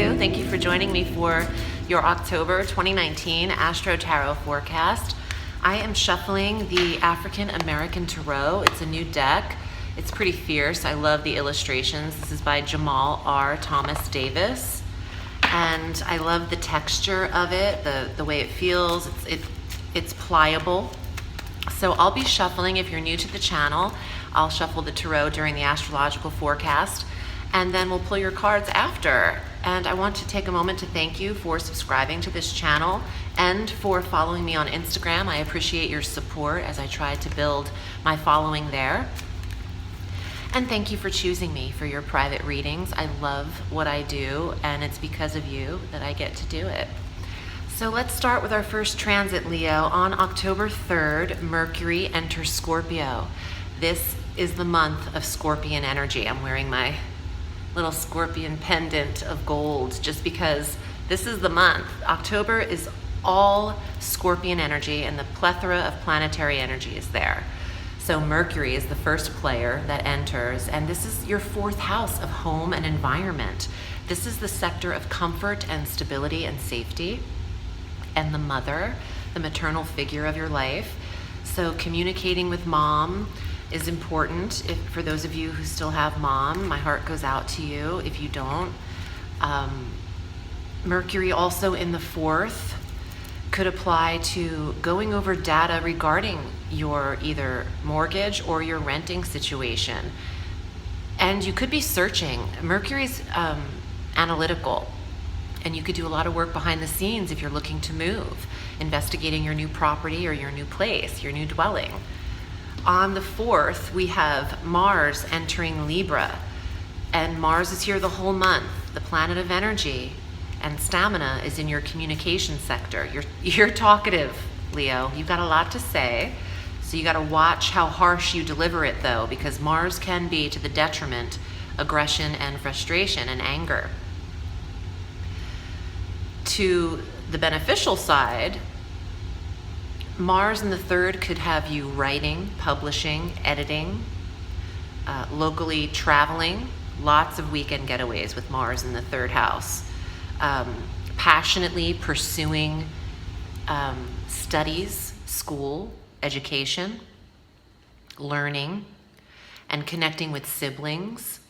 you. Thank you for joining me for your October 2019 Astro Tarot Forecast. I am shuffling the African American Tarot. It's a new deck. It's pretty fierce. I love the illustrations. This is by Jamal R. Thomas Davis. And I love the texture of it, the way it feels. It's pliable. So I'll be shuffling. If you're new to the channel, I'll shuffle the tarot during the astrological forecast, and then we'll pull your cards after. And I want to take a moment to thank you for subscribing to this channel and for following me on Instagram. I appreciate your support as I try to build my following there. And thank you for choosing me for your private readings. I love what I do, and it's because of you that I get to do it. So let's start with our first transit, Leo. On October 3rd, Mercury enters Scorpio. This is the month of Scorpion energy. I'm wearing my little scorpion pendant of gold just because this is the month. October is all Scorpion energy, and the plethora of planetary energy is there. So Mercury is the first player that enters, and this is your fourth house of home and environment. This is the sector of comfort and stability and safety, and the mother, the maternal figure of your life. So communicating with mom is important. For those of you who still have mom, my heart goes out to you. If you don't, Mercury also in the fourth could apply to going over data regarding your either mortgage or your renting situation. And you could be searching. Mercury's analytical, and you could do a lot of work behind the scenes if you're looking to move, investigating your new property or your new place, your new dwelling. On the 4th, we have Mars entering Libra, and Mars is here the whole month. The planet of energy and stamina is in your communication sector. You're talkative, Leo. You've got a lot to say, so you got to watch how harsh you deliver it, though, because Mars can be to the detriment, aggression and frustration and anger. To the beneficial side, Mars in the 3rd could have you writing, publishing, editing, locally traveling, lots of weekend getaways with Mars in the 3rd house, passionately pursuing studies, school, education, learning, and connecting with siblings.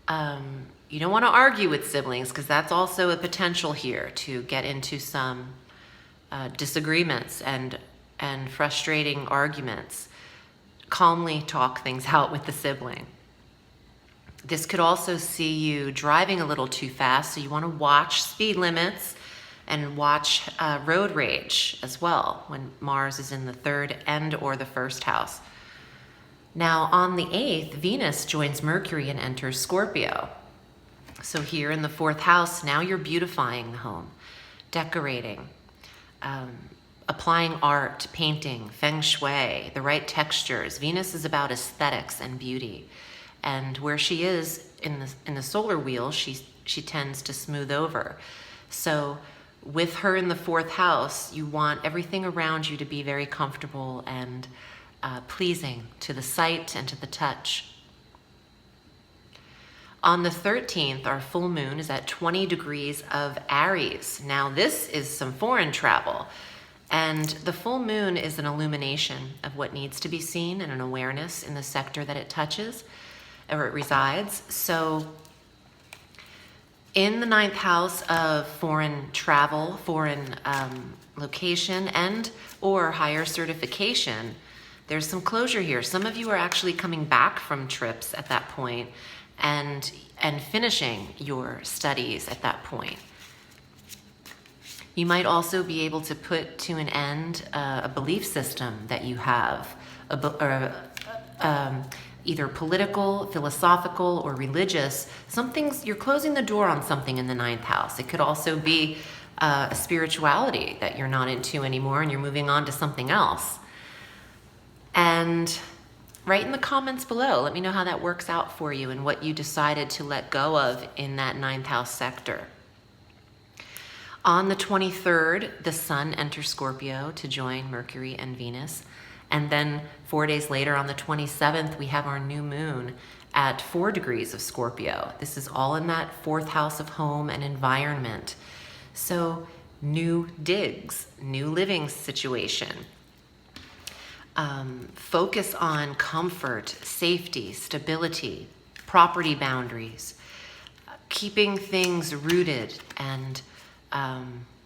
You don't want to argue with siblings, because that's also a potential here to get into some disagreements and frustrating arguments. Calmly talk things out with the sibling. This could also see you driving a little too fast, so you want to watch speed limits and watch road rage as well when Mars is in the 3rd and or the 1st house. Now on the 8th, Venus joins Mercury and enters Scorpio. So here in the 4th house, now you're beautifying the home, decorating, applying art, painting, feng shui, the right textures. Venus is about aesthetics and beauty. And where she is in the solar wheel, she tends to smooth over. So with her in the 4th house, you want everything around you to be very comfortable and pleasing to the sight and to the touch. On the 13th, our full moon is at 20 degrees of Aries. Now this is some foreign travel, and the full moon is an illumination of what needs to be seen and an awareness in the sector that it touches or it resides. So in the 9th house of foreign travel, foreign location, and or higher certification, there's some closure here. Some of you are actually coming back from trips at that point and finishing your studies at that point. You might also be able to put to an end a belief system that you have, either political, philosophical, or religious. You're closing the door on something in the 9th house. It could also be a spirituality that you're not into anymore and you're moving on to something else. And write in the comments below, let me know how that works out for you and what you decided to let go of in that 9th house sector. On the 23rd, the Sun enters Scorpio to join Mercury and Venus. And then 4 days later on the 27th, we have our new moon at 4 degrees of Scorpio. This is all in that 4th house of home and environment. So new digs, new living situation. Focus on comfort, safety, stability, property boundaries, keeping things rooted and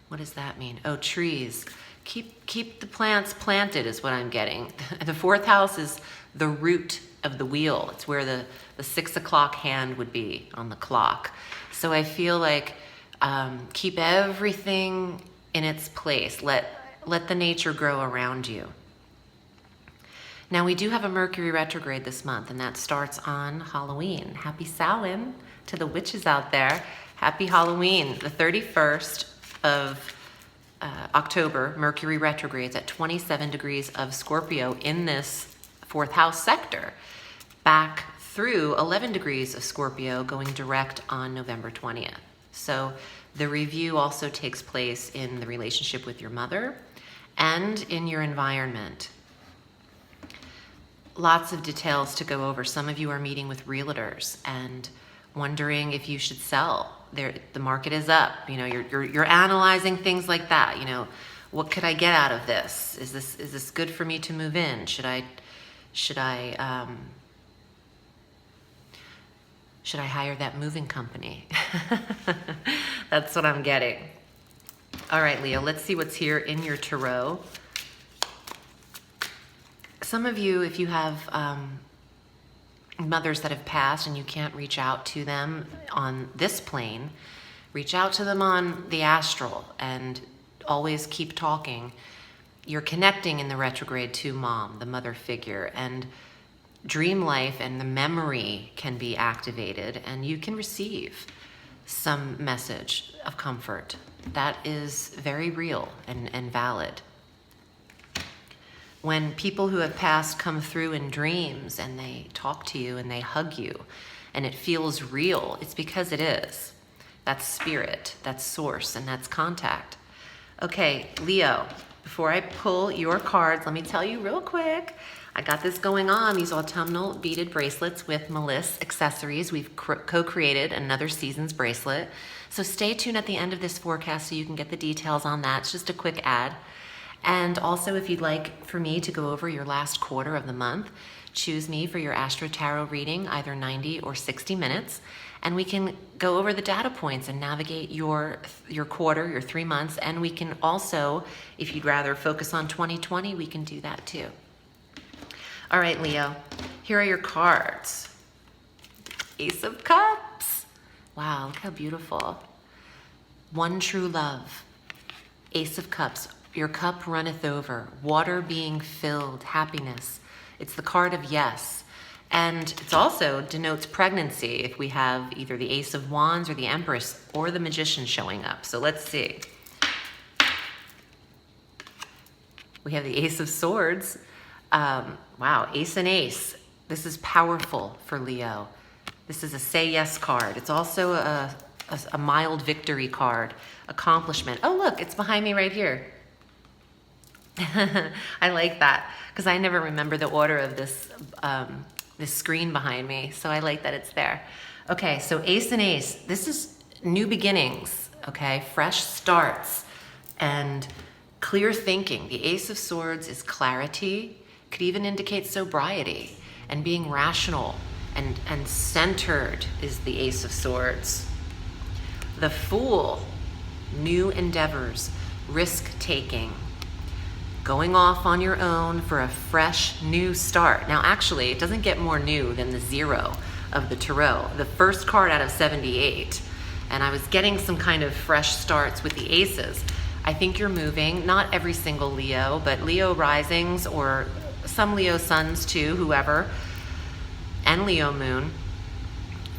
what does that mean? Oh, trees. Keep the plants planted is what I'm getting. The 4th house is the root of the wheel. It's where the 6 o'clock hand would be on the clock. So I feel like keep everything in its place. Let the nature grow around you. Now we do have a Mercury retrograde this month, and that starts on Halloween. Happy Samhain to the witches out there. Happy Halloween. The 31st of October, Mercury retrogrades at 27 degrees of Scorpio in this 4th house sector, back through 11 degrees of Scorpio, going direct on November 20th. So the review also takes place in the relationship with your mother and in your environment. Lots of details to go over. Some of you are meeting with realtors and wondering if you should sell. The market is up. You know, you're analyzing things like that. You know, what could I get out of this? Is this good for me to move in? Should I hire that moving company? That's what I'm getting. All right, Leo, let's see what's here in your tarot. Some of you, if you have mothers that have passed and you can't reach out to them on this plane, reach out to them on the astral and always keep talking. You're connecting in the retrograde to mom, the mother figure, and dream life and the memory can be activated, and you can receive some message of comfort. That is very real and valid. When people who have passed come through in dreams and they talk to you and they hug you and it feels real, it's because it is. That's spirit, that's source, and that's contact. Okay, Leo, before I pull your cards, let me tell you real quick, I got this going on, these autumnal beaded bracelets with Meliss accessories. We've co-created another season's bracelet. So stay tuned at the end of this forecast so you can get the details on that. It's just a quick ad. And also, if you'd like for me to go over your last quarter of the month, choose me for your Astro Tarot reading, either 90 or 60 minutes, and we can go over the data points and navigate your quarter, your 3 months, and we can also, if you'd rather focus on 2020, we can do that too. All right, Leo, here are your cards. Ace of Cups. Wow, look how beautiful. One true love. Ace of Cups. Your cup runneth over, water being filled, happiness. It's the card of yes. And it also denotes pregnancy if we have either the Ace of Wands or the Empress or the Magician showing up. So let's see. We have the Ace of Swords. Wow, Ace and Ace. This is powerful for Leo. This is a say yes card. It's also a mild victory card, accomplishment. Oh, look, it's behind me right here. I like that because I never remember the order of this screen behind me, so I like that it's there. Okay, so Ace and Ace, this is new beginnings, okay? Fresh starts and clear thinking. The Ace of Swords is clarity, could even indicate sobriety and being rational and centered is the Ace of Swords. The Fool, new endeavors, risk-taking, going off on your own for a fresh new start. Now, actually, it doesn't get more new than the 0 of the tarot, the first card out of 78. And I was getting some kind of fresh starts with the aces. I think you're moving, not every single Leo, but Leo risings or some Leo suns too, whoever, and Leo moon.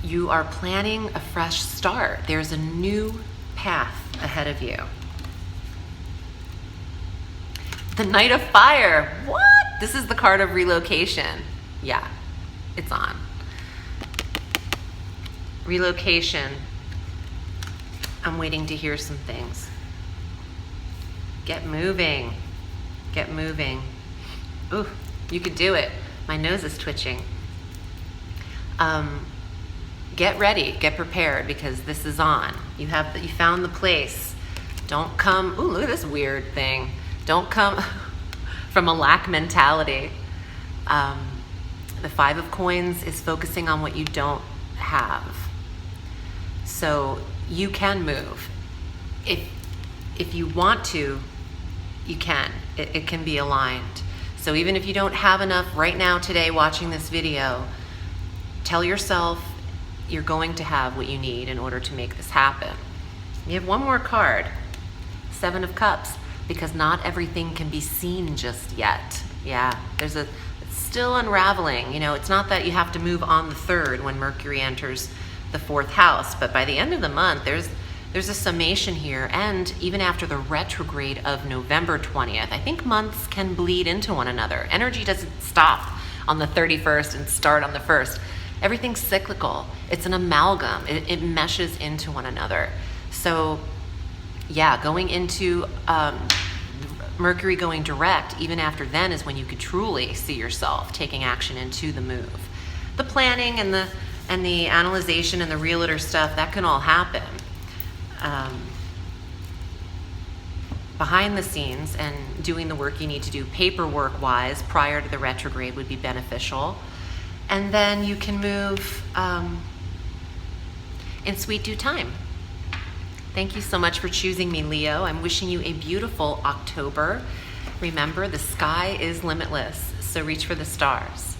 You are planning a fresh start. There's a new path ahead of you. The Knight of Fire. What? This is the card of relocation. Yeah, it's on. Relocation. I'm waiting to hear some things. Get moving. Get moving. Ooh, You could do it. My nose is twitching. Get ready, get prepared, because this is on. You found the place. Don't come, ooh, look at this weird thing. Don't come from a lack mentality. The Five of Coins is focusing on what you don't have. So you can move. If you want to, you can. It can be aligned. So even if you don't have enough right now today watching this video, tell yourself you're going to have what you need in order to make this happen. You have one more card, Seven of Cups, because not everything can be seen just yet. Yeah, it's still unraveling. You know, it's not that you have to move on the 3rd when Mercury enters the 4th house, but by the end of the month, there's a summation here, and even after the retrograde of November 20th, I think months can bleed into one another. Energy doesn't stop on the 31st and start on the 1st. Everything's cyclical. It's an amalgam. It meshes into one another. So yeah, going into Mercury going direct, even after then is when you could truly see yourself taking action into the move. The planning and the analyzation and the realtor stuff, that can all happen behind the scenes, and doing the work you need to do paperwork wise prior to the retrograde would be beneficial. And then you can move in sweet due time. Thank you so much for choosing me, Leo. I'm wishing you a beautiful October. Remember, the sky is limitless, so reach for the stars.